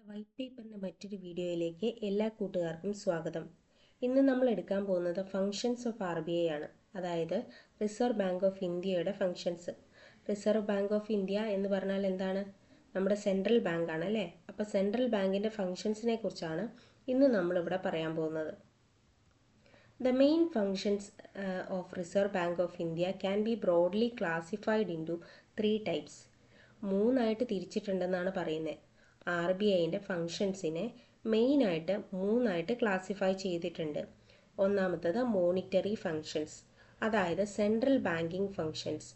White പേപ്പറിൻ്റെ മറ്റൊരു വീഡിയോയിലേക്ക് എല്ലാ കൂട്ടുകാർക്കും സ്വാഗതം. ഇന്ന് നമ്മൾ എടുക്കാൻ പോകുന്നത് ഫങ്ഷൻസ് ഓഫ് RBI ആണ്, അതായത് റിസർവ് ബാങ്ക് ഓഫ് ഇന്ത്യയുടെ functions. Reserve Bank of India എന്ന് പറഞ്ഞാൽ എന്താണ്? നമ്മുടെ സെൻട്രൽ ബാങ്ക് ആണ് അല്ലേ? അപ്പോൾ സെൻട്രൽ ബാങ്കിൻ്റെ ഫങ്ഷൻസിനെ കുറിച്ചാണ് ഇന്ന് നമ്മളിവിടെ പറയാൻ പോകുന്നത്. The main functions of Reserve Bank of India can be broadly classified into three types. മൂന്നായിട്ട് തിരിച്ചിട്ടുണ്ടെന്നാണ് പറയുന്നത്. RBIൻ്റെ ഫങ്ഷൻസിനെ മെയിനായിട്ട് മൂന്നായിട്ട് ക്ലാസിഫൈ ചെയ്തിട്ടുണ്ട്. ഒന്നാമത്തത് മോണിറ്ററി ഫങ്ഷൻസ്, അതായത് സെൻട്രൽ ബാങ്കിങ് ഫങ്ഷൻസ്.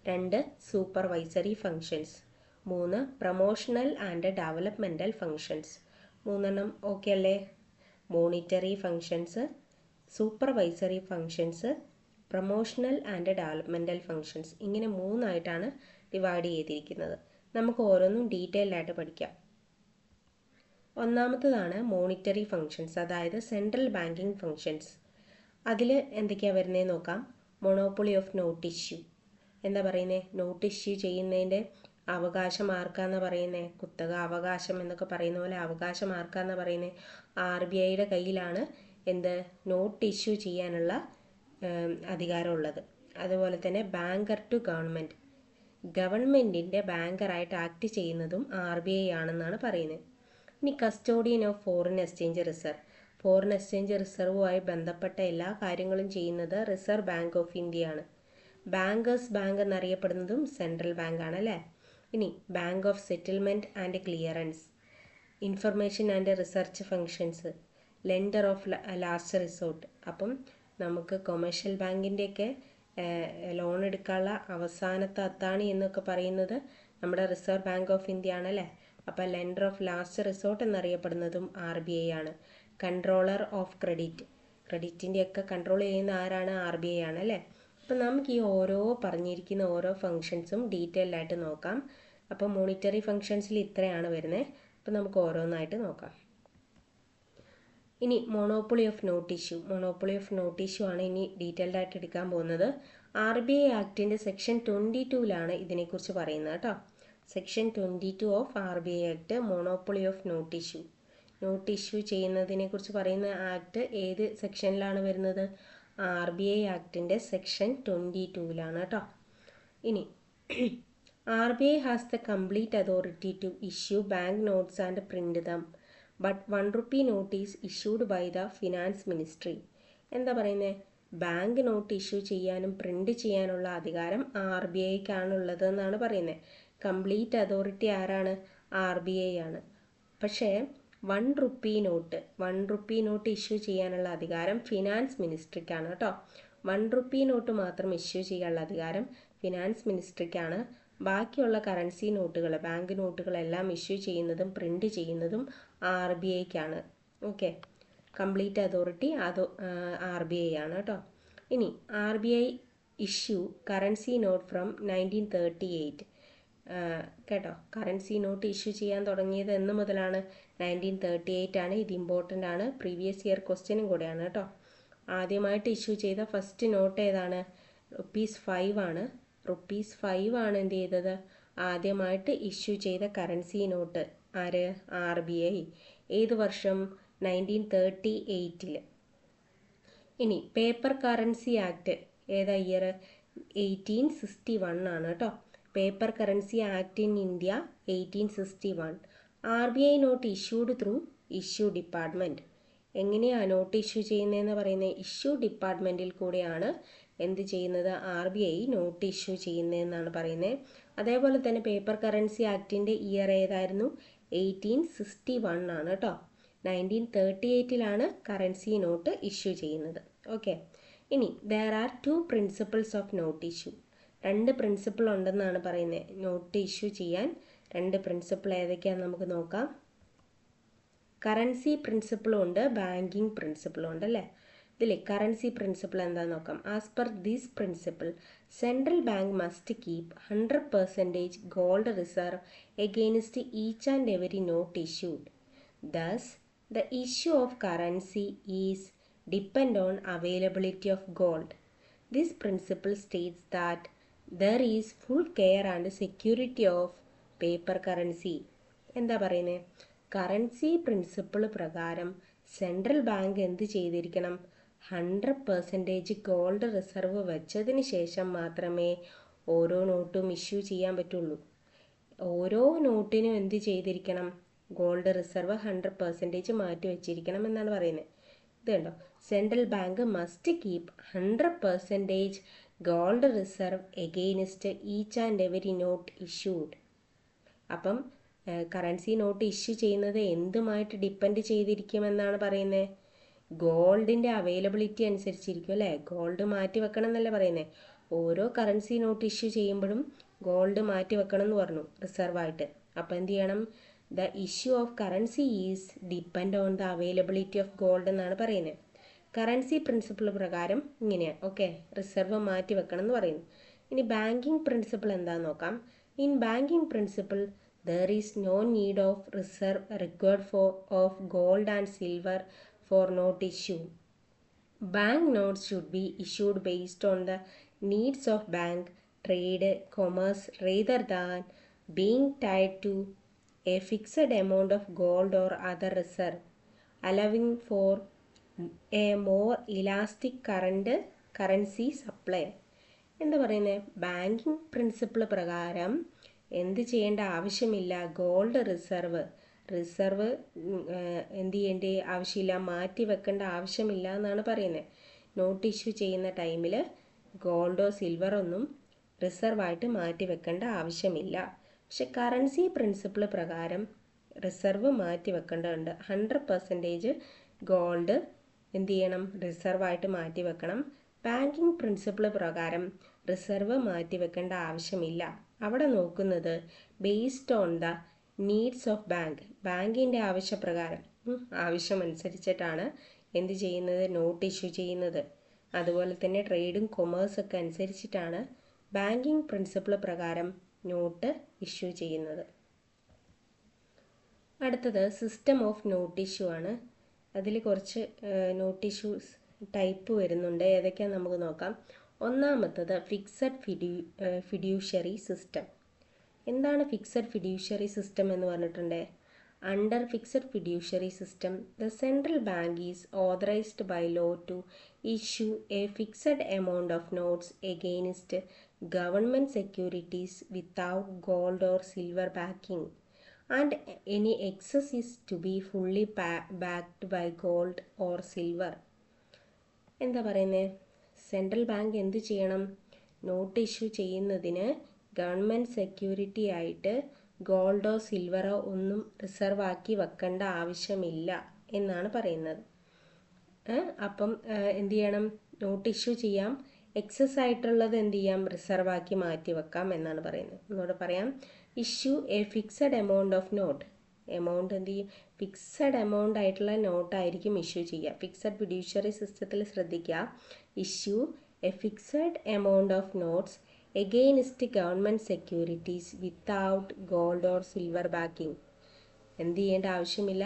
രണ്ട് സൂപ്പർവൈസറി ഫങ്ഷൻസ്. മൂന്ന് പ്രൊമോഷണൽ ആൻഡ് ഡെവലപ്മെൻറ്റൽ ഫങ്ഷൻസ്. മൂന്നെണ്ണം ഓക്കെ അല്ലേ? Monetary functions, supervisory functions, promotional and developmental functions, ഇങ്ങനെ മൂന്നായിട്ടാണ് ഡിവൈഡ് ചെയ്തിരിക്കുന്നത്. നമുക്ക് ഓരോന്നും ഡീറ്റെയിൽഡ് ആയിട്ട് പഠിക്കാം. ഒന്നാമത്തതാണ് മോണിറ്ററി ഫങ്ഷൻസ്, അതായത് സെൻട്രൽ ബാങ്കിങ് ഫങ്ഷൻസ്. അതിൽ എന്തൊക്കെയാണ് വരുന്നത് നോക്കാം. Monopoly of note issue. എന്താ പറയുന്നത്? നോട്ട് ഇഷ്യൂ ചെയ്യുന്നതിൻ്റെ അവകാശം ആർക്കാന്ന് പറയുന്നത്? കുത്തക അവകാശം എന്നൊക്കെ പറയുന്ന പോലെ അവകാശം ആർക്കാന്ന് പറയുന്നത്? RBIയുടെ കയ്യിലാണ് എന്ത് നോട്ട് ഇഷ്യൂ ചെയ്യാനുള്ള അധികാരമുള്ളത്. അതുപോലെ തന്നെ ബാങ്കർ ടു ഗവൺമെൻറ്, ഗവൺമെൻറ്റിൻ്റെ ബാങ്കറായിട്ട് ആക്ട് ചെയ്യുന്നതും RBI ആണെന്നാണ് പറയുന്നത്. ഇനി custodian of foreign exchange reserve, foreign exchange റിസർവുമായി ബന്ധപ്പെട്ട എല്ലാ കാര്യങ്ങളും ചെയ്യുന്നത് റിസർവ് ബാങ്ക് ഓഫ് ഇന്ത്യ ആണ്. ബാങ്കേഴ്സ് ബാങ്ക് എന്നറിയപ്പെടുന്നതും സെൻട്രൽ ബാങ്ക് ആണ് അല്ലേ? ഇനി Bank of Settlement and clearance, information and research functions, lender of last resort. അപ്പം നമുക്ക് കൊമേഴ്ഷ്യൽ ബാങ്കിൻ്റെയൊക്കെ ലോൺ എടുക്കാനുള്ള അവസാനത്തെ അത്താണി എന്നൊക്കെ പറയുന്നത് നമ്മുടെ റിസർവ് ബാങ്ക് ഓഫ് ഇന്ത്യ ആണല്ലേ? അപ്പോൾ ലെൻഡർ ഓഫ് ലാസ്റ്റ് റിസോർട്ട് എന്നറിയപ്പെടുന്നതും RBI ആണ്. കൺട്രോളർ ഓഫ് ക്രെഡിറ്റ്, ക്രെഡിറ്റിൻ്റെയൊക്കെ കൺട്രോൾ ചെയ്യുന്ന ആരാണ്? RBI ആണ് അല്ലേ? അപ്പോൾ നമുക്ക് ഈ ഓരോ പറഞ്ഞിരിക്കുന്ന ഓരോ ഫങ്ഷൻസും ഡീറ്റെയിൽഡ് ആയിട്ട് നോക്കാം. അപ്പോൾ മോണിറ്ററി ഫങ്ഷൻസിൽ ഇത്രയാണ് വരുന്നത്. അപ്പോൾ നമുക്ക് ഓരോന്നായിട്ട് നോക്കാം. ഇനി monopoly of note issue, monopoly of note issue ആണ് ഇനി ഡീറ്റെയിൽഡ് ആയിട്ട് എടുക്കാൻ പോകുന്നത്. RBI ആക്ടിൻ്റെ സെക്ഷൻ 22 ഇതിനെക്കുറിച്ച് പറയുന്നത് കേട്ടോ. Section 22 of RBI act, monopoly of note issue. Not issue ചെയ്യുന്നതിനെ കുറിച്ച് പറയുന്ന ആക്ട് ഏത് സെക്ഷനിലാണ് വരുന്നത്? RBI ആക്ടിൻ്റെ സെക്ഷൻ 22 കേട്ടോ. ഇനി RBI has the complete authority to issue bank notes and print them, but 1 rupee note is issued by the finance ministry. എന്താ പറയുന്നത്? Bank note issue ചെയ്യാനും പ്രിന്റ് ചെയ്യാനുള്ള അധികാരം RBIക്കാണുള്ളത് എന്നാണ് പറയുന്നത്. കംപ്ലീറ്റ് അതോറിറ്റി ആരാണ്? RBI ആണ്. പക്ഷേ 1 rupee നോട്ട് ഇഷ്യൂ ചെയ്യാനുള്ള അധികാരം ഫിനാൻസ് മിനിസ്ട്രിക്കാണ് കേട്ടോ. 1 rupee നോട്ട് മാത്രം ഇഷ്യൂ ചെയ്യാനുള്ള അധികാരം ഫിനാൻസ് മിനിസ്ട്രിക്കാണ്. ബാക്കിയുള്ള കറൻസി നോട്ടുകൾ, ബാങ്ക് നോട്ടുകളെല്ലാം ഇഷ്യൂ ചെയ്യുന്നതും പ്രിന്റ് ചെയ്യുന്നതും RBIക്കാണ്. ഓക്കെ, കംപ്ലീറ്റ് അതോറിറ്റി RBI ആണ് കേട്ടോ. ഇനി RBI issue currency note from 1938. കേട്ടോ, കറൻസി നോട്ട് ഇഷ്യൂ ചെയ്യാൻ തുടങ്ങിയത് എന്ന് മുതലാണ്? 1938 ആണ്. ഇത് ഇമ്പോർട്ടൻ്റ് ആണ്, പ്രീവിയസ് ഇയർ ക്വസ്റ്റ്യനും കൂടെയാണ് കേട്ടോ. ആദ്യമായിട്ട് ഇഷ്യൂ ചെയ്ത ഫസ്റ്റ് നോട്ട് ഏതാണ്? ₹5 ആണ്. ₹5 ആണ് എന്ത് ചെയ്തത്? ആദ്യമായിട്ട് ഇഷ്യൂ ചെയ്ത കറൻസി നോട്ട്. ആര്? RBI. ഏത് വർഷം? 1938. ഇനി പേപ്പർ കറൻസി ആക്ട് ഏതാ ഇയർ? 1861 ആണ് കേട്ടോ. Paper currency act in India 1861. RBI note issued through issue department. എങ്ങനെയാണ് നോട്ട് ഇഷ്യൂ ചെയ്യുന്നതെന്ന് പറയുന്നത്? ഇഷ്യൂ ഡിപ്പാർട്ട്മെൻറ്റിൽ കൂടെയാണ് എന്ത് ചെയ്യുന്നത്? RBI നോട്ട് ഇഷ്യൂ ചെയ്യുന്നതെന്നാണ് പറയുന്നത്. അതേപോലെ തന്നെ പേപ്പർ കറൻസി ആക്ടിൻ്റെ ഇയർ ഏതായിരുന്നു? 1861 ആണ് കേട്ടോ. 1938 കറൻസി നോട്ട് ഇഷ്യൂ ചെയ്യുന്നത്. ഓക്കെ, ഇനി there are 2 principles of note issue. 2 principle ഉണ്ടെന്നാണ് പറയുന്നത് നോട്ട് ഇഷ്യൂ ചെയ്യാൻ. 2 പ്രിൻസിപ്പിൾ ഏതൊക്കെയാണെന്ന് നമുക്ക് നോക്കാം. കറൻസി പ്രിൻസിപ്പിളും ഉണ്ട്, ബാങ്കിങ് പ്രിൻസിപ്പിളും ഉണ്ട് അല്ലേ? ഇതിലെ കറൻസി പ്രിൻസിപ്പിൾ എന്താണെന്ന് നോക്കാം. As per this principle central bank must keep 100% gold reserve against each and every note issued. Thus the issue of currency is depend on availability of gold. This principle states that there is full care and security of paper currency. എന്താ പറയുന്നത്? Currency principle പ്രകാരം central bank എന്ത് ചെയ്തിരിക്കണം? 100% gold reserve വെച്ചതിന് ശേഷം മാത്രമേ ഓരോ നോട്ടും issue ചെയ്യാൻ പറ്റുള്ളൂ. ഓരോ നോട്ടിനും എന്ത് ചെയ്തിരിക്കണം? ഗോൾഡ് റിസർവ് 100% മാറ്റി വെച്ചിരിക്കണം എന്നാണ് പറയുന്നത്. ഇത് കണ്ടോ, central bank must keep 100% gold reserve against each and every note issued. അപ്പം കറൻസി നോട്ട് ഇഷ്യൂ ചെയ്യുന്നത് എന്തുമായിട്ട് ഡിപ്പെൻഡ് ചെയ്തിരിക്കുമെന്നാണ് പറയുന്നത്? ഗോൾഡിൻ്റെ അവൈലബിലിറ്റി അനുസരിച്ചിരിക്കും അല്ലേ? ഗോൾഡ് മാറ്റി വെക്കണം എന്നല്ലേ പറയുന്നത്? ഓരോ കറൻസി നോട്ട് ഇഷ്യൂ ചെയ്യുമ്പോഴും ഗോൾഡ് മാറ്റി വെക്കണം എന്ന് പറഞ്ഞു റിസർവായിട്ട്. അപ്പോൾ എന്ത് ചെയ്യണം? The issue of currency is depend on the availability of gold എന്നാണ് പറയുന്നത്. കറൻസി പ്രിൻസിപ്പിൾ പ്രകാരം ഇങ്ങനെയാണ്. ഓക്കെ, റിസർവ് മാറ്റി വെക്കണം എന്ന് പറയുന്നു. ഇനി ബാങ്കിങ് പ്രിൻസിപ്പിൾ എന്താണെന്ന് നോക്കാം. In banking principle there is no need of reserve required of gold and silver for note issue. Bank notes should be issued based on the needs of bank, trade, commerce rather than being tied to a fixed amount of gold or other reserve, allowing for a more elastic currency supply. എന്താ പറയുന്നത്? Banking principle പ്രകാരം എന്ത് ചെയ്യേണ്ട ആവശ്യമില്ല? Gold reserve എന്ത് ചെയ്യേണ്ട ആവശ്യമില്ല? മാറ്റി വെക്കേണ്ട ആവശ്യമില്ല എന്നാണ് പറയുന്നത്. നോട്ട് ഇഷ്യൂ ചെയ്യുന്ന ടൈമിൽ ഗോൾഡോ സിൽവറോ ഒന്നും റിസർവായിട്ട് മാറ്റി വെക്കേണ്ട ആവശ്യമില്ല. പക്ഷെ കറൻസി പ്രിൻസിപ്പിൾ പ്രകാരം റിസർവ് മാറ്റി വെക്കേണ്ടതുണ്ട്. 100% ഗോൾഡ് എന്ത് ചെയ്യണം? റിസർവായിട്ട് മാറ്റി വെക്കണം. ബാങ്കിങ് പ്രിൻസിപ്പിൾ പ്രകാരം റിസർവ് മാറ്റി വെക്കേണ്ട ആവശ്യമില്ല. അവിടെ നോക്കുന്നത് based on the needs of bank, ബാങ്കിൻ്റെ ആവശ്യപ്രകാരം, ആവശ്യമനുസരിച്ചിട്ടാണ് എന്ത് ചെയ്യുന്നത്? നോട്ട് ഇഷ്യൂ ചെയ്യുന്നത്. അതുപോലെ തന്നെ ട്രേഡും കൊമേഴ്സൊക്കെ അനുസരിച്ചിട്ടാണ് ബാങ്കിങ് പ്രിൻസിപ്പിൾ പ്രകാരം നോട്ട് ഇഷ്യൂ ചെയ്യുന്നത്. അടുത്തത് സിസ്റ്റം ഓഫ് നോട്ട് ഇഷ്യൂ ആണ്. അതിൽ കുറച്ച് നോട്ട് ഇഷ്യൂസ് ടൈപ്പ് വരുന്നുണ്ട്. ഏതൊക്കെയാണെന്ന് നമുക്ക് നോക്കാം. ഒന്നാമത്തത് ഫിക്സഡ് ഫിഡ്യൂഷ്യറി സിസ്റ്റം. എന്താണ് ഫിക്സഡ് ഫിഡ്യൂഷ്യറി സിസ്റ്റം എന്ന് പറഞ്ഞിട്ടുണ്ട്? Under fixed fiduciary system the central bank is authorised by law to issue a fixed amount of notes against government securities without gold or silver backing and any excess is to be fully backed by gold or silver. എന്താ പറയുന്നത്? Central bank എന്ത് ചെയ്യണം? Note issue ചെയ്യുന്നതിന് government security ആയിട്ട് ഗോൾഡോ സിൽവറോ ഒന്നും reserve ആക്കി വെക്കേണ്ട ആവശ്യമില്ല എന്നാണ് പറയുന്നത്. അപ്പം എന്ത് ചെയ്യണം? നോട്ട് ഇഷ്യൂ ചെയ്യാം. എക്സസ് ആയിട്ടുള്ളത് എന്ത് ചെയ്യാം? റിസർവ് ആക്കി മാറ്റി വെക്കാം എന്നാണ് പറയുന്നത്. ഒന്നുകൂടെ പറയാം. Issue a fixed amount of note. Amount എന്ത് ചെയ്യും? ഫിക്സഡ് എമൗണ്ട് ആയിട്ടുള്ള നോട്ടായിരിക്കും ഇഷ്യൂ ചെയ്യുക. ഫിക്സഡ് ഫിഡ്യൂഷ്യറി സിസ്റ്റത്തിൽ ശ്രദ്ധിക്കുക. Issue a fixed amount of notes against government securities without gold or silver backing. എന്ത് ചെയ്യേണ്ട ആവശ്യമില്ല?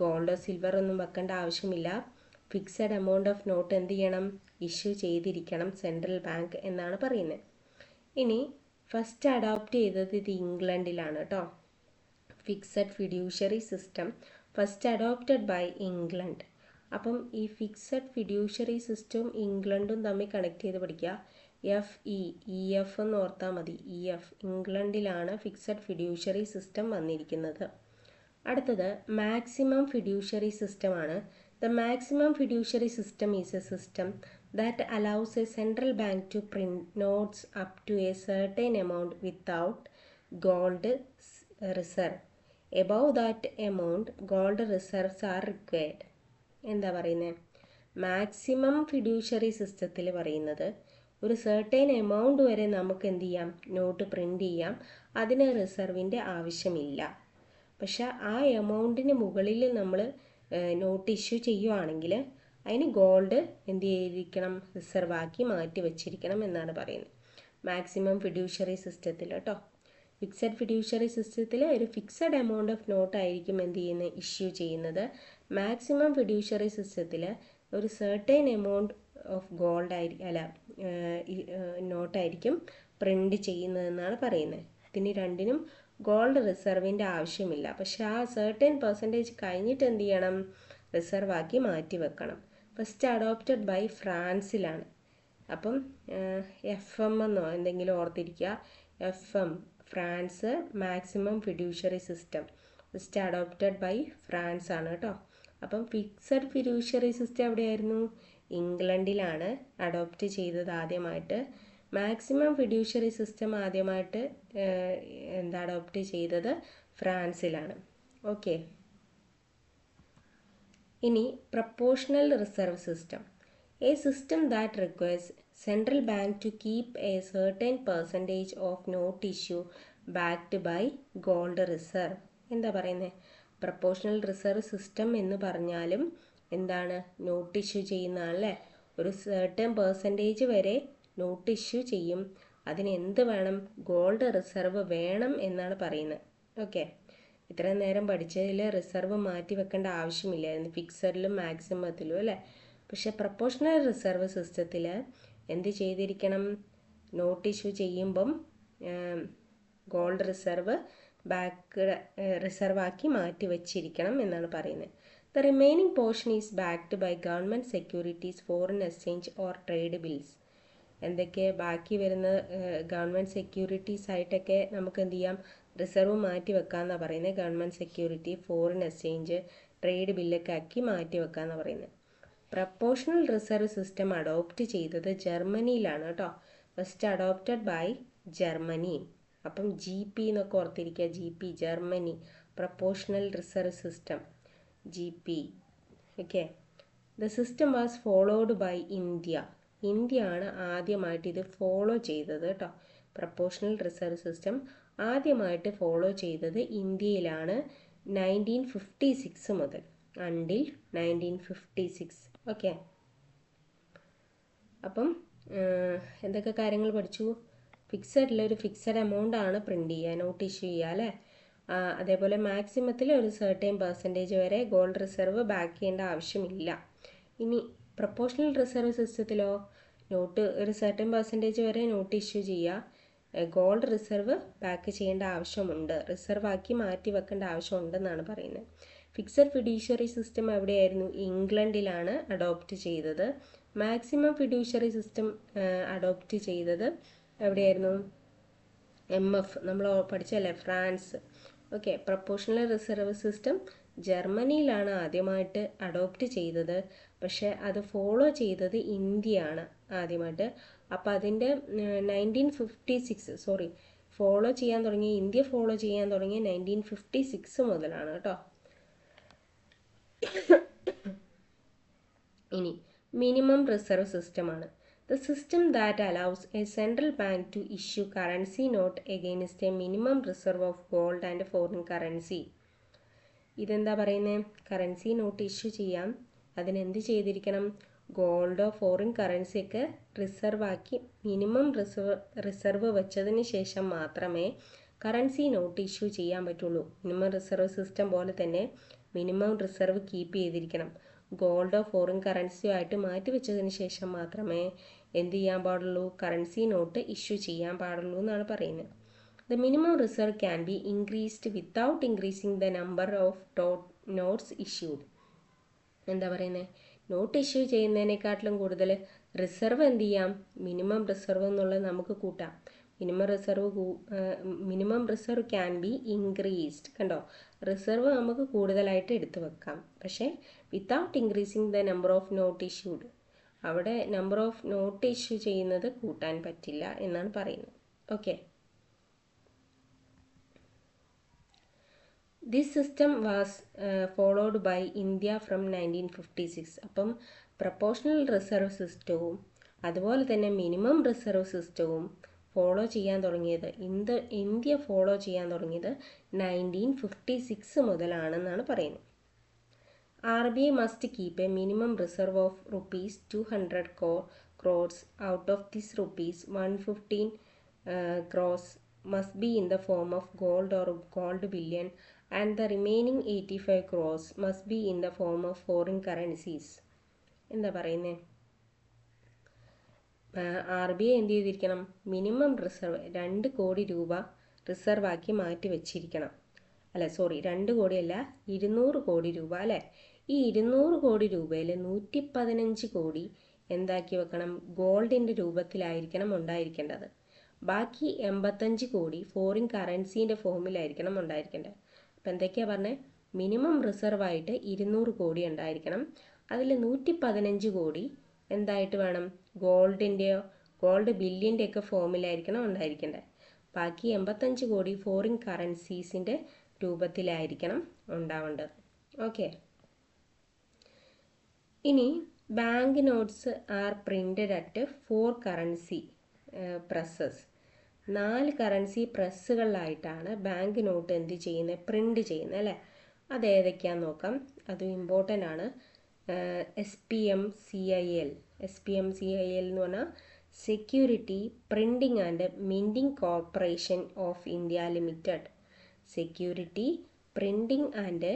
ഗോൾഡോ സിൽവർ ഒന്നും വെക്കേണ്ട ആവശ്യമില്ല. ഫിക്സഡ് എമൗണ്ട് ഓഫ് നോട്ട് എന്ത് ചെയ്യണം? ഇഷ്യൂ ചെയ്തിരിക്കണം സെൻട്രൽ ബാങ്ക് എന്നാണ് പറയുന്നത്. ഇനി ഫസ്റ്റ് അഡോപ്റ്റ് ചെയ്തത് ഇത് ഇംഗ്ലണ്ടിലാണ് കേട്ടോ. Fixed fiduciary system first adopted by England. അപ്പം ഈ ഫിക്സഡ് ഫിഡ്യൂഷ്യറി സിസ്റ്റവും ഇംഗ്ലണ്ടും തമ്മിൽ കണക്ട് ചെയ്ത് പഠിക്കുക. EF എന്ന് ഓർത്താൽ മതി. EF ഇംഗ്ലണ്ടിലാണ് ഫിക്സഡ് ഫിഡ്യൂഷ്യറി സിസ്റ്റം വന്നിരിക്കുന്നത്. അടുത്തത് മാക്സിമം ഫിഡ്യൂഷ്യറി സിസ്റ്റമാണ്. The maximum fiduciary system is A system that allows a central bank to print notes up to a certain amount without gold reserve. Above that amount, gold reserves are required. എന്താ പറയുന്നത്? Maximum fiduciary സിസ്റ്റത്തിൽ പറയുന്നത് ഒരു certain amount വരെ നമുക്ക് എന്ത് ചെയ്യാം? Not print ചെയ്യാം. അതിന് റിസർവിൻ്റെ ആവശ്യമില്ല. പക്ഷെ ആ എമൗണ്ടിന് മുകളിൽ നമ്മൾ നോട്ട് ഇഷ്യൂ ചെയ്യുവാണെങ്കിൽ അതിന് ഗോൾഡ് എന്ത് ചെയ്തിരിക്കണം? റിസർവ് ആക്കി മാറ്റി വെച്ചിരിക്കണം എന്നാണ് പറയുന്നത് മാക്സിമം ഫിഡ്യൂഷ്യറി സിസ്റ്റത്തിൽ കേട്ടോ. ഫിക്സഡ് ഫിഡ്യൂഷ്യറി സിസ്റ്റത്തിൽ ഒരു ഫിക്സഡ് എമൗണ്ട് ഓഫ് നോട്ടായിരിക്കും എന്ത് ചെയ്യുന്നത്? ഇഷ്യൂ ചെയ്യുന്നത്. മാക്സിമം ഫിഡ്യൂഷ്യറി സിസ്റ്റത്തിൽ ഒരു സെർട്ടൈൻ എമൗണ്ട് ഓഫ് ഗോൾഡ് നോട്ടായിരിക്കും പ്രിൻ്റ് ചെയ്യുന്നതെന്നാണ് പറയുന്നത്. ഇതിന് രണ്ടിനും ഗോൾഡ് റിസർവിൻ്റെ ആവശ്യമില്ല. പക്ഷെ ആ സർട്ടൻ പെർസെൻറ്റേജ് കഴിഞ്ഞിട്ട് എന്ത് ചെയ്യണം? റിസർവ് ആക്കി മാറ്റി വെക്കണം. ഫസ്റ്റ് അഡോപ്റ്റഡ് ബൈ ഫ്രാൻസിലാണ്. അപ്പം FM എന്നോ എന്തെങ്കിലും ഓർത്തിരിക്കുക. FM France maximum fiduciary system first adopted by France ആണ് കേട്ടോ. അപ്പം ഫിക്സഡ് ഫിഡ്യൂഷ്യറി സിസ്റ്റം എവിടെയായിരുന്നു? ഇംഗ്ലണ്ടിലാണ് അഡോപ്റ്റ് ചെയ്തത് ആദ്യമായിട്ട്. മാക്സിമം ഫിഡ്യൂഷ്യറി സിസ്റ്റം ആദ്യമായിട്ട് അഡോപ്റ്റ് ചെയ്തത് ഫ്രാൻസിലാണ്. ഓക്കെ. ഇനി proportional reserve system, a system that requires central bank to keep a certain percentage of note issue backed by gold reserve. എന്താ പറയുന്നത്? പ്രപ്പോർഷണൽ റിസർവ് സിസ്റ്റം എന്ന് പറഞ്ഞാലും എന്താണ്? നോട്ട് ഇഷ്യൂ ചെയ്യുന്നതാണല്ലേ. ഒരു സർട്ടൻ പെർസെൻറ്റേജ് വരെ നോട്ട് ഇഷ്യൂ ചെയ്യും. അതിന് എന്ത് വേണം? ഗോൾഡ് റിസർവ് വേണം എന്നാണ് പറയുന്നത്. ഓക്കെ. ഇത്രയും നേരം പഠിച്ചതിൽ റിസർവ് മാറ്റി വെക്കേണ്ട ആവശ്യമില്ലായിരുന്നു, ഫിക്സഡിലും മാക്സിമത്തിലും അല്ലേ. പക്ഷെ പ്രപ്പോർഷണൽ റിസർവ് സിസ്റ്റത്തിൽ എന്ത് ചെയ്തിരിക്കണം? നോട്ട് ഇഷ്യൂ ചെയ്യുമ്പം ഗോൾഡ് റിസർവ് റിസർവ് ആക്കി മാറ്റി വെച്ചിരിക്കണം എന്നാണ് പറയുന്നത്. The remaining portion is backed by government securities, foreign exchange or trade bills. എന്തൊക്കെ ബാക്കി വരുന്ന ഗവൺമെൻറ് സെക്യൂരിറ്റീസ് ആയിട്ടൊക്കെ നമുക്ക് എന്ത് ചെയ്യാം? റിസർവ് മാറ്റി വെക്കാമെന്നാണ് പറയുന്നത്. Government security, foreign exchange, trade ബില്ലൊക്കെ ആക്കി മാറ്റി വെക്കാമെന്നാണ് പറയുന്നത്. പ്രപ്പോർഷണൽ റിസർവ് സിസ്റ്റം അഡോപ്റ്റ് ചെയ്തത് ജർമ്മനിയിലാണ് കേട്ടോ. First adopted by Germany. അപ്പം GP എന്നൊക്കെ ഓർത്തിരിക്കുക. GP Germany, proportional reserve system GP. Okay. The system was followed by India. ഇന്ത്യയാണ് ആദ്യമായിട്ട് ഇത് ഫോളോ ചെയ്തത് കേട്ടോ. പ്രപ്പോർഷണൽ റിസർവ് സിസ്റ്റം ആദ്യമായിട്ട് ഫോളോ ചെയ്തത് ഇന്ത്യയിലാണ് 1956 മുതൽ അണ്ടിൽ 1956. ഓക്കെ. അപ്പം എന്തൊക്കെ കാര്യങ്ങൾ പഠിച്ചു? ഫിക്സഡിലൊരു ഫിക്സഡ് എമൗണ്ട് ആണ് പ്രിൻ്റ് ചെയ്യുക, നോട്ട് ഇഷ്യൂ ചെയ്യുക അല്ലേ. അതേപോലെ മാക്സിമത്തിൽ ഒരു സർട്ടൻ പെർസെൻറ്റേജ് വരെ ഗോൾഡ് റിസർവ് ബാക്ക് ചെയ്യേണ്ട ആവശ്യമില്ല. ഇനി പ്രപ്പോർഷണൽ റിസർവ് സിസ്റ്റത്തിലോ ഒരു സർട്ടൻ പെർസെൻറ്റേജ് വരെ നോട്ട് ഇഷ്യൂ ചെയ്യുക, ഗോൾഡ് റിസർവ് ബാക്ക് ചെയ്യേണ്ട ആവശ്യമുണ്ട്, റിസർവ് ആക്കി മാറ്റി വെക്കേണ്ട ആവശ്യമുണ്ടെന്നാണ് പറയുന്നത്. ഫിക്സഡ് ഫിഡ്യൂഷ്യറി സിസ്റ്റം എവിടെയായിരുന്നു? ഇംഗ്ലണ്ടിലാണ് അഡോപ്റ്റ് ചെയ്തത്. മാക്സിമം ഫിഡ്യൂഷ്യറി സിസ്റ്റം അഡോപ്റ്റ് ചെയ്തത് എവിടെയായിരുന്നു? MF നമ്മൾ പഠിച്ചല്ലേ, France. Okay. Proportional reserve system ജർമ്മനിയിലാണ് ആദ്യമായിട്ട് അഡോപ്റ്റ് ചെയ്തത്. പക്ഷേ അത് ഫോളോ ചെയ്തത് ഇന്ത്യയാണ് ആദ്യമായിട്ട്. അപ്പോൾ അതിൻ്റെ 1956 ഫോളോ ചെയ്യാൻ തുടങ്ങി, ഇന്ത്യ ഫോളോ ചെയ്യാൻ തുടങ്ങിയ 1956 മുതലാണ് കേട്ടോ. ഇനി മിനിമം റിസർവ് സിസ്റ്റമാണ്. The system that allows a central bank to issue currency note against a minimum reserve of gold and foreign currency. ഇതെന്താ പറയുന്നത്? കറൻസി നോട്ട് ഇഷ്യൂ ചെയ്യാം. അതിനെന്ത് ചെയ്തിരിക്കണം? ഗോൾഡോ ഫോറിൻ കറൻസിയൊക്കെ റിസർവ് ആക്കി മിനിമം റിസർവ് വെച്ചതിന് ശേഷം മാത്രമേ കറൻസി നോട്ട് ഇഷ്യൂ ചെയ്യാൻ പറ്റുള്ളൂ. മിനിമം റിസർവ് സിസ്റ്റം പോലെ തന്നെ മിനിമം റിസർവ് കീപ്പ് ചെയ്തിരിക്കണം. ഗോൾഡോ ഫോറിൻ കറൻസിയോ ആയിട്ട് മാറ്റി വെച്ചതിന് ശേഷം മാത്രമേ എന്ത് ചെയ്യാൻ പാടുള്ളൂ? കറൻസി നോട്ട് ഇഷ്യൂ ചെയ്യാൻ പാടുള്ളൂ എന്നാണ് പറയുന്നത്. The minimum reserve can be increased without increasing the number of notes issued. എന്താ പറയുന്നത്? നോട്ട് ഇഷ്യൂ ചെയ്യുന്നതിനേക്കാട്ടിലും കൂടുതൽ റിസർവ് എന്ത് ചെയ്യാം? മിനിമം റിസർവ് എന്നുള്ളത് നമുക്ക് കൂട്ടാം. Minimum reserve can be increased. കണ്ടോ? റിസർവ് നമുക്ക് കൂടുതലായിട്ട് എടുത്തു വെക്കാം. പക്ഷേ without increasing the number of note issued, അവിടെ നമ്പർ ഓഫ് നോട്ട് ഇഷ്യൂ ചെയ്യുന്നത് കൂട്ടാൻ പറ്റില്ല എന്നാണ് പറയുന്നത്. Okay. This system was followed by India from 1956. അപ്പം പ്രപ്പോർഷണൽ റിസർവ് സിസ്റ്റവും അതുപോലെ തന്നെ മിനിമം റിസർവ് സിസ്റ്റവും ഫോളോ ചെയ്യാൻ തുടങ്ങിയത് ഇന്ത്യ ഫോളോ ചെയ്യാൻ തുടങ്ങിയത് 1956 മുതലാണെന്നാണ് പറയുന്നത്. RBI must keep a minimum reserve of rupees 200 crores. Out of this rupees 115 crores must be in the form of gold or gold bullion, and the remaining 85 crores must be in the form of foreign currencies. എന്താ പറയുന്നത്? RBI എന്ത് ചെയ്തിരിക്കണം? Minimum reserve 2 കോടി രൂപ reserve ആക്കി മാറ്റി വെച്ചിരിക്കണം. അല്ല സോറി, 2 കോടിയല്ല, 200 കോടി രൂപ അല്ലേ. ഈ 200 കോടി രൂപയിൽ 115 കോടി എന്താക്കി വെക്കണം? ഗോൾഡിൻ്റെ രൂപത്തിലായിരിക്കണം ഉണ്ടായിരിക്കേണ്ടത്. ബാക്കി 85 കോടി ഫോറിൻ കറൻസീൻ്റെ ഫോമിലായിരിക്കണം ഉണ്ടായിരിക്കേണ്ടത്. അപ്പം എന്തൊക്കെയാണ് പറഞ്ഞത്? മിനിമം റിസർവ് ആയിട്ട് 200 കോടി ഉണ്ടായിരിക്കണം. അതിൽ 115 കോടി എന്തായിട്ട് വേണം? ഗോൾഡിൻ്റെയോ ഗോൾഡ് ബില്ലിൻ്റെയൊക്കെ ഫോമിലായിരിക്കണം ഉണ്ടായിരിക്കേണ്ടത്. ബാക്കി 85 കോടി ഫോറിൻ കറൻസീസിൻ്റെ രൂപത്തിലായിരിക്കണം ഉണ്ടാവേണ്ടത്. ഓക്കെ. ഇനി bank notes are printed at 4 currency presses. 4 currency പ്രസ്സുകളിലായിട്ടാണ് ബാങ്ക് നോട്ട് എന്ത് ചെയ്യുന്നത്? പ്രിൻ്റ് ചെയ്യുന്നത് അല്ലേ. അത് ഏതൊക്കെയാണെന്ന് നോക്കാം. അതും ഇമ്പോർട്ടൻ്റ് ആണ്. SPMCIL എന്ന് പറഞ്ഞാൽ security printing and minting corporation of India limited. Security printing and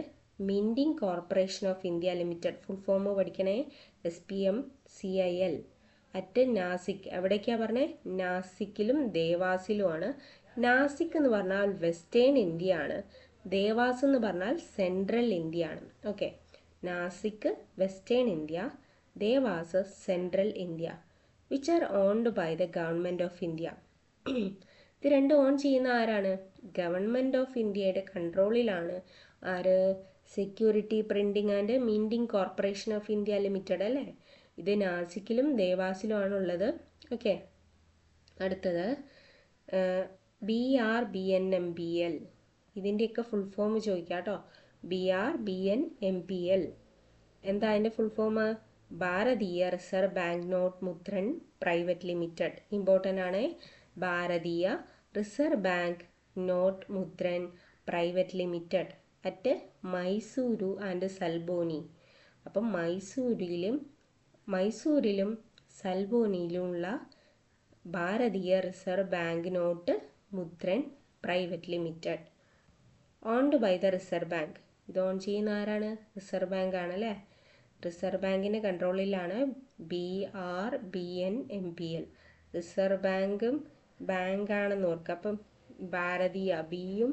minting corporation of India limited. Full form പഠിക്കണേ. SPMCIL at Nasik. എവിടേക്കാണ് പറഞ്ഞത്? നാസിക്കിലും ദേവാസിലുമാണ്. നാസിക് എന്ന് പറഞ്ഞാൽ വെസ്റ്റേൺ ഇന്ത്യ ആണ്. ദേവാസ് എന്ന് പറഞ്ഞാൽ സെൻട്രൽ ഇന്ത്യ ആണ്. Okay. Nasik western India, Dewas central India. Which are owned by the government of India. ഇത് രണ്ടും ഓൺ ചെയ്യുന്ന ആരാണ്? ഗവൺമെൻറ് ഓഫ് ഇന്ത്യയുടെ കൺട്രോളിലാണ്. ആര്? Security printing and minting corporation of India limited അല്ലേ. ഇത് നാസിക്കിലും ദേവാസിലുമാണ് ഉള്ളത്. ഓക്കെ. അടുത്തത് BRBNMPL. ഇതിൻ്റെയൊക്കെ ഫുൾ ഫോം ചോദിക്കാം കേട്ടോ. BRBNMPL എന്താ അതിൻ്റെ full form? Bharatiya Reserve Bank Note Mudran Private Limited. Important ആണ്. Bharatiya Reserve Bank Note Mudran Private Limited at Mysuru and Salboni. അപ്പം മൈസൂരിലും സൽബോനിയിലുമുള്ള Bharatiya Reserve Bank Note Mudran Private Limited owned by the Reserve Bank. ഇത് ഓൺ ചെയ്യുന്ന ആരാണ്? റിസർവ് ബാങ്ക് ആണല്ലേ. റിസർവ് ബാങ്കിൻ്റെ കൺട്രോളിലാണ് BRBNMPL. റിസർവ് ബാങ്കും ബാങ്കാണെന്ന് ഓർക്കുക. അപ്പം ഭാരതീയ ബിയും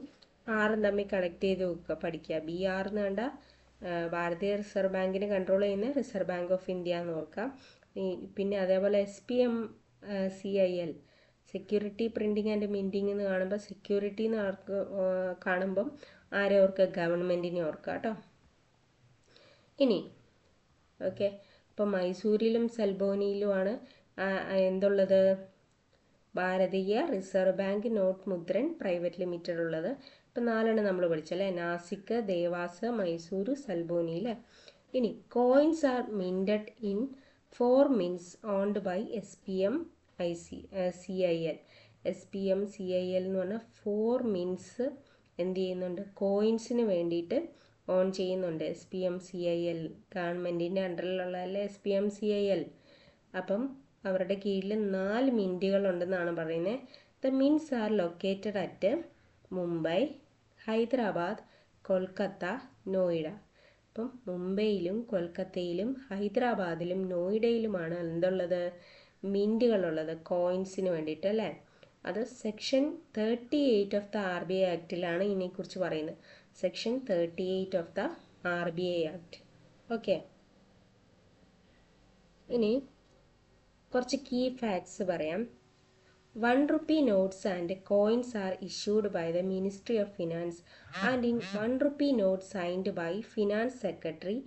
ആറും തമ്മിൽ കണക്ട് ചെയ്ത് പഠിക്കുക. BR എന്ന് കണ്ട ഭാരതീയ റിസർവ് ബാങ്കിന് കൺട്രോൾ ചെയ്യുന്ന റിസർവ് ബാങ്ക് ഓഫ് ഇന്ത്യ എന്ന് ഓർക്കാം. പിന്നെ അതേപോലെ SPMCIL security printing and minting എന്ന് കാണുമ്പോൾ സെക്യൂരിറ്റി എന്ന് കാണുമ്പം ആരെ ഓർക്കുക? ഗവൺമെൻറ്റിനെ ഓർക്കുക കേട്ടോ. ഇനി ഓക്കെ. ഇപ്പം മൈസൂരിലും സൽബോനിയിലുമാണ് എന്തുള്ളത്? Bharatiya Reserve Bank Note Mudran Private Limited ഉള്ളത്. ഇപ്പം 4 നമ്മൾ പഠിച്ചല്ലേ. നാസിക്, ദേവാസ്, മൈസൂർ, സൽബോനിയിൽ. ഇനി coins are minted in 4 mints owned by SPMCIL. SPMCIL എന്ന് പറഞ്ഞാൽ 4 മിൻറ്റ്സ് എന്ത് ചെയ്യുന്നുണ്ട്? കോയിൻസിന് വേണ്ടിയിട്ട് ഓൺ ചെയ്യുന്നുണ്ട്. SPMCIL ഗവൺമെൻറ്റിൻ്റെ അണ്ടറിലുള്ളതല്ലേ SPMCIL. അപ്പം അവരുടെ കീഴിൽ 4 മിൻറ്റുകളുണ്ടെന്നാണ് പറയുന്നത്. The mints are located at Mumbai, Hyderabad, Kolkata, Noida. അപ്പം മുംബൈയിലും കൊൽക്കത്തയിലും ഹൈദരാബാദിലും നോയിഡയിലുമാണ് എന്തുള്ളത്? മിൻറ്റുകളുള്ളത് കോയിൻസിന് വേണ്ടിയിട്ട് അല്ലേ. അത് സെക്ഷൻ 38 ഓഫ് ദ RBI ആക്റ്റിലാണ് ഇതിനെക്കുറിച്ച് പറയുന്നത്. Section 38 of the RBI act. Okay. ഇനി കുറച്ച് കീ ഫാക്ട്സ് പറയാം. 1 rupee notes and coins are issued by the Ministry of Finance and in 1 rupee note signed by Finance Secretary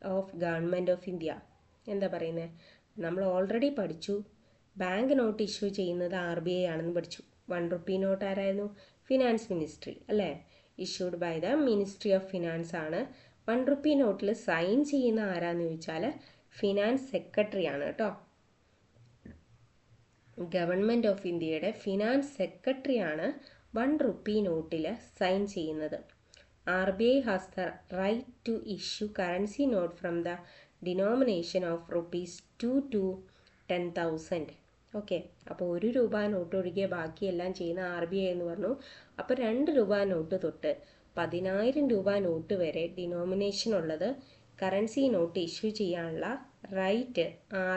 of Government of India. എന്താ പറയുന്നത്? നമ്മൾ already പഠിച്ചു. Bank note issue ചെയ്യുന്നത് RBI ആണെന്ന് പഠിച്ചു. 1 rupee നോട്ട് ആരായിരുന്നു? Finance ministry അല്ലേ. Issued by the ministry of finance ആണ്. 1 rupee നോട്ടിൽ സൈൻ ചെയ്യുന്ന ആരാന്ന് ചോദിച്ചാൽ ഫിനാൻസ് സെക്രട്ടറി ആണ് കേട്ടോ. ഗവൺമെൻറ് ഓഫ് ഇന്ത്യയുടെ ഫിനാൻസ് സെക്രട്ടറിയാണ് 1 rupee നോട്ടിൽ സൈൻ ചെയ്യുന്നത്. RBI has the right to issue currency note from the denomination of ₹2 to 10,000. Okay. അപ്പോൾ 1 രൂപ നോട്ട് ഒഴികെ ബാക്കിയെല്ലാം ചെയ്യുന്ന RBI എന്ന് പറഞ്ഞു. അപ്പോൾ 2 രൂപ നോട്ട് തൊട്ട് 10,000 രൂപ നോട്ട് വരെ ഡിനോമിനേഷൻ ഉള്ളത് കറൻസി നോട്ട് ഇഷ്യൂ ചെയ്യാനുള്ള റൈറ്റ്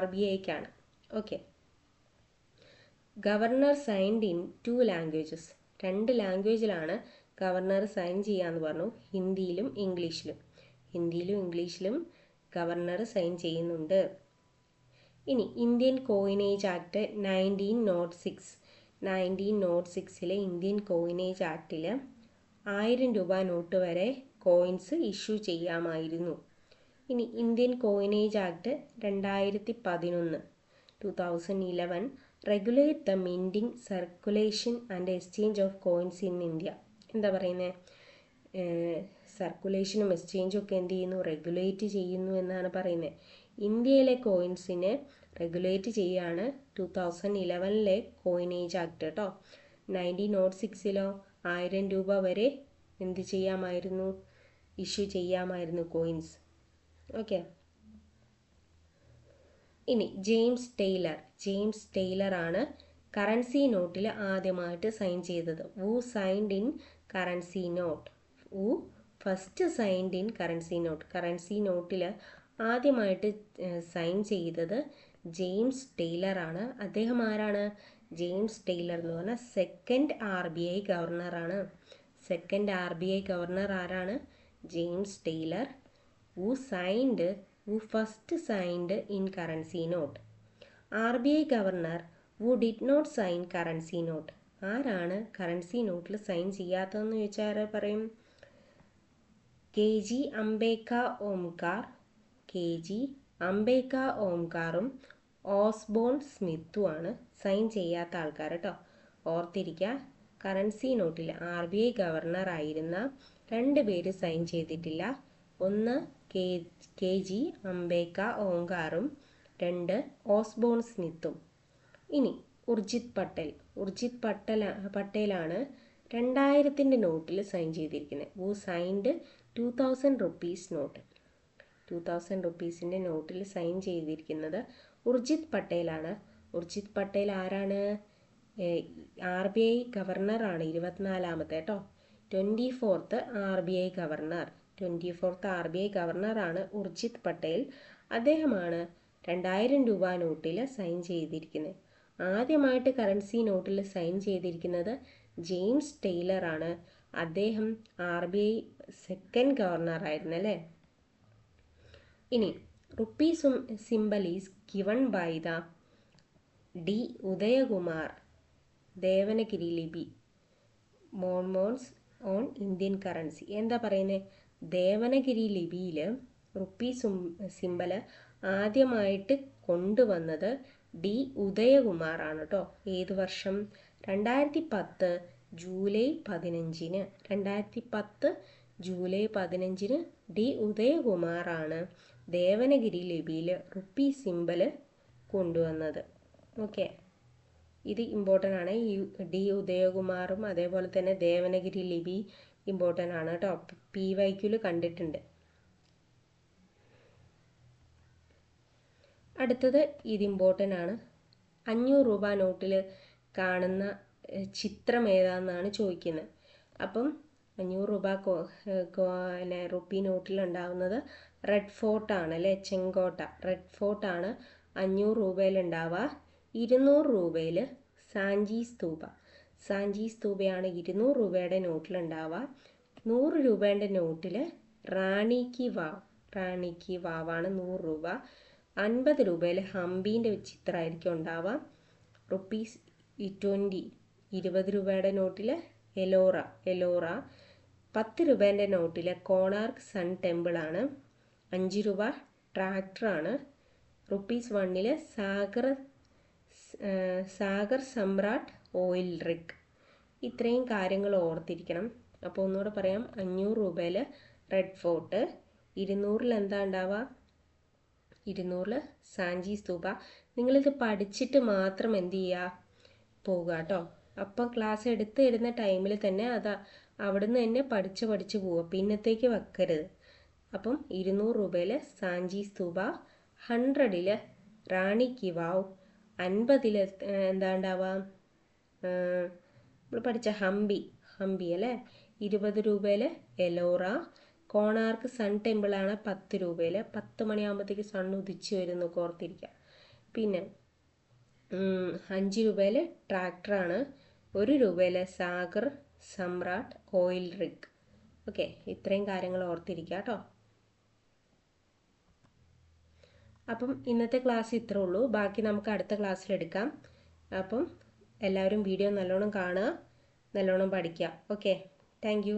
RBIക്കാണ്. Okay. Governor signed in 2 languages. 2 ലാംഗ്വേജിലാണ് ഗവർണർ സൈൻ ചെയ്യാമെന്ന് പറഞ്ഞു. ഹിന്ദിയിലും ഇംഗ്ലീഷിലും ഗവർണർ സൈൻ ചെയ്യുന്നുണ്ട്. ഇനി Indian Coinage Act 1906 Indian Coinage ആക്ടിൽ 1000 രൂപ നോട്ട് വരെ കോയിൻസ് ഇഷ്യൂ ചെയ്യാമായിരുന്നു. ഇനി Indian Coinage Act 2011 regulate the minting, circulation and exchange of coins in India. എന്താ പറയുന്നത്? സർക്കുലേഷനും എക്സ്ചേഞ്ചും ഒക്കെ എന്ത് ചെയ്യുന്നു? റെഗുലേറ്റ് ചെയ്യുന്നു എന്നാണ് പറയുന്നത്. ഇന്ത്യയിലെ കോയിൻസിനെ റെഗുലേറ്റ് ചെയ്യുകയാണ് 2011 കോയിനേജ് ആക്ട് കേട്ടോ. 1906 1000 രൂപ വരെ എന്ത് ചെയ്യാമായിരുന്നു? ഇഷ്യൂ ചെയ്യാമായിരുന്നു കോയിൻസ്. ഓക്കെ. ഇനി ജെയിംസ് ടെയ്ലർ ആണ് കറൻസി നോട്ടിൽ ആദ്യമായിട്ട് സൈൻ ചെയ്തത്. who signed in currency note? who first signed in currency note? Currency നോട്ടിൽ ആദ്യമായിട്ട് സൈൻ ചെയ്തത് ജെയിംസ് ടെയ്ലർ ആണ്. അദ്ദേഹം ആരാണ്? ജെയിംസ് ടെയ്ലർ എന്ന് പറഞ്ഞാൽ സെക്കൻഡ് RBI ഗവർണറാണ്. സെക്കൻഡ് RBI ഗവർണർ ആരാണ്? James Taylor. who first signed in currency note? RBI governor who did not sign currency note. ആരാണ് കറൻസി നോട്ടിൽ സൈൻ ചെയ്യാത്തതെന്ന് ചോദിച്ചാൽ പറയും? KG അംബേദ്ക ഓംകാറും ഓസ്ബോൺ സ്മിത്തുമാണ് സൈൻ ചെയ്യാത്ത ആൾക്കാർ കേട്ടോ. ഓർത്തിരിക്കുക, കറൻസി നോട്ടിൽ RBI ഗവർണർ ആയിരുന്ന 2 പേര് സൈൻ ചെയ്തിട്ടില്ല. ഒന്ന് KG അംബേദ്ക ഓംകാറും 2 ഓസ്ബോൺ സ്മിത്തും. ഇനി ഉർജിത് പട്ടേലാണ് 2000 നോട്ടിൽ സൈൻ ചെയ്തിരിക്കുന്നത്. who signed 2000 rupees note. 2000 റുപ്പീസിൻ്റെ നോട്ടിൽ സൈൻ ചെയ്തിരിക്കുന്നത് ഉർജിത് പട്ടേലാണ്. ഉർജിത് പട്ടേൽ ആരാണ്? RBI ഗവർണറാണ്. 24ാമത്തെ കേട്ടോ. 24th RBI ഗവർണറാണ് Urjit Patel. അദ്ദേഹമാണ് 2000 രൂപ നോട്ടിൽ സൈൻ ചെയ്തിരിക്കുന്നത്. ആദ്യമായിട്ട് കറൻസി നോട്ടിൽ സൈൻ ചെയ്തിരിക്കുന്നത് ജെയിംസ് ടെയ്ലർ ആണ്. അദ്ദേഹം RBI സെക്കൻഡ് ഗവർണർ ആയിരുന്നു അല്ലേ. ഇനി rupee symbol is given by the D. Udayakumar Devanagari ലിപി മോൺമോൺസ് ഓൺ ഇന്ത്യൻ കറൻസി. എന്താ പറയുന്നത്? ദേവനഗിരി ലിപിയിൽ റുപ്പി സിംബൽ ആദ്യമായിട്ട് കൊണ്ടുവന്നത് D. ഉദയകുമാർ ആണ് കേട്ടോ. ഏത് വർഷം? 2010 ജൂലൈ 15. 2010 July 15 D. ഉദയകുമാറാണ് ദേവനഗിരി ലിപിയിൽ റുപ്പി സിംബൽ കൊണ്ടുവന്നത്. ഓക്കെ, ഇത് ഇമ്പോർട്ടൻ്റ് ആണ്. ഈ D. ഉദയകുമാറും അതേപോലെ തന്നെ ദേവനഗിരി ലിപി ഇമ്പോർട്ടൻ്റ് ആണ് കേട്ടോ. PYQൽ കണ്ടിട്ടുണ്ട്. അടുത്തത് ഇത് ഇമ്പോർട്ടൻ്റ് ആണ്. 500 രൂപ നോട്ടിൽ കാണുന്ന ചിത്രം ഏതാണെന്നാണ് ചോദിക്കുന്നത്. അപ്പം 500 രൂപ റുപ്പി നോട്ടിലുണ്ടാവുന്നത് റെഡ് ഫോർട്ടാണ് അല്ലേ, ചെങ്കോട്ട. റെഡ് ഫോർട്ടാണ് 500 രൂപയിലുണ്ടാവുക. 200 രൂപയിൽ സാഞ്ചി സ്തൂപയാണ് 200 രൂപയുടെ നോട്ടിലുണ്ടാവുക. 100 രൂപയുടെ നോട്ടിൽ റാണി കി വാവാണ് 100 രൂപ. 50 രൂപയിൽ ഹംപീൻ്റെ ചിത്രമായിരിക്കും ഉണ്ടാവുക. റുപ്പീസ് 20 രൂപയുടെ നോട്ടിൽ എലോറ. 10 രൂപേൻ്റെ നോട്ടിൽ കോണാർക്ക് സൺ ടെമ്പിളാണ്. 5 രൂപ ട്രാക്ടറാണ്. Rupees 1 Sagar Samrat oil rig. ഇത്രയും കാര്യങ്ങൾ ഓർത്തിരിക്കണം. അപ്പോൾ ഒന്നുകൂടെ പറയാം. 500 രൂപയിൽ റെഡ് ഫോർട്ട്, 200 എന്താ ഉണ്ടാവുക? 200 സാഞ്ചി സ്തൂപ. നിങ്ങളിത് പഠിച്ചിട്ട് മാത്രം എന്ത് ചെയ്യുക? പോകുക കേട്ടോ. അപ്പം ക്ലാസ് എടുത്ത് തരുന്ന ടൈമിൽ തന്നെ അവിടുന്ന് തന്നെ പഠിച്ച് പോവുക, പിന്നത്തേക്ക് വെക്കരുത്. അപ്പം 200 രൂപയിൽ സാഞ്ചി സ്തൂപ, 100ൽ റാണി കി വാവ്, 50ൽ എന്താ ഉണ്ടാവുക? നമ്മൾ പഠിച്ച ഹംപി അല്ലേ. 20 രൂപയിൽ എലോറ. കോണാർക്ക് സൺ ടെമ്പിളാണ് 10 രൂപയിൽ. 10 മണിയാകുമ്പോഴത്തേക്ക് സൺ ഉദിച്ച് വരുന്നു, ഓർത്തിരിക്കുക. പിന്നെ 5 രൂപയിൽ ട്രാക്ടറാണ്. ₹1 Sagar Samrat oil rig. Okay, ഇത്രയും കാര്യങ്ങൾ ഓർത്തിരിക്കുക കേട്ടോ. അപ്പം ഇന്നത്തെ ക്ലാസ് ഇത്രേ ഉള്ളൂ. ബാക്കി നമുക്ക് അടുത്ത ക്ലാസ്സിലെടുക്കാം. അപ്പം എല്ലാവരും വീഡിയോ നല്ലോണം കാണുക, നല്ലോണം പഠിക്കുക. Okay, thank you.